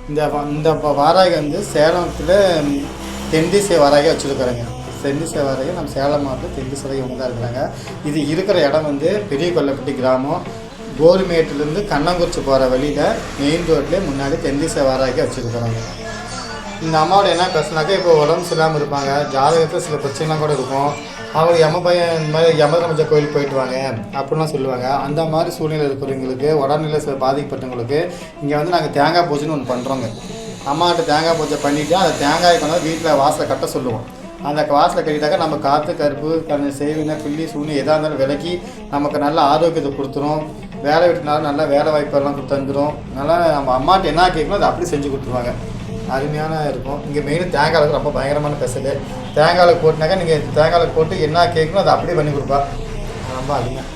இந்த இந்த வாராகி வந்து சேலத்தில் தென்திசை வாராகி வச்சுருக்குறேங்க. தென்திசை வாராகி நம்ம சேலம் மாவட்டம் தென்திசை இவங்க தான் இருக்கிறாங்க. இது இருக்கிற இடம் வந்து பெரிய கொல்லப்பட்டி கிராமம். கோரிமேட்டிலேருந்து கண்ணங்குறிச்சி போகிற வழியில் மெயின் ரோட்லேயே முன்னாடி தென்திசை வாராகி வச்சுருக்குறாங்க. இந்த அம்மாவோட என்ன பிரச்சனைனாக்கா, இப்போ உடம்பு சரியில்லாமல் இருப்பாங்க, ஜாதகத்தில் சில பிரச்சனைலாம் கூட இருக்கும். அவங்க இந்த மாதிரி யமதர்மராஜா கோயிலுக்கு போயிட்டு வாங்க அப்படின்லாம் சொல்லுவாங்க. அந்த மாதிரி சூழ்நிலை இருக்கிறவங்களுக்கு, உடல்நிலை சில பாதிக்கப்பட்டவங்களுக்கு இங்கே வந்து நாங்கள் தேங்காய் பூஜைன்னு ஒன்று பண்ணுறோங்க. அம்மாகிட்ட தேங்காய் பூஜை பண்ணிவிட்டு அந்த தேங்காய் கொண்டாந்து வீட்டில் வாசலை கட்ட சொல்லுவோம். அந்த வாசலை கட்டிட்டாக்கா நம்ம காற்று கருப்பு செய்வினை பில்லி சூனி எதாக இருந்தாலும் விலக்கி நமக்கு நல்ல ஆரோக்கியத்தை கொடுத்துரும். வேலை விட்டுனாலும் நல்லா வேலை வாய்ப்பெல்லாம் தந்துடும். நல்லா நம்ம அம்மாட்ட என்ன கேட்கணும் அதை அப்படி செஞ்சு கொடுத்துருவாங்க. அருமையான இருக்கும். இங்கே மெயின் தேங்காய்க்கு ரொம்ப பயங்கரமான ஸ்பெஷலு. தேங்காயில் போட்டுனாக்கா நீங்கள் தேங்காயில் போட்டு என்ன கேட்கணும் அதை அப்படியே பண்ணி கொடுப்பா. ரொம்ப அதிகம்.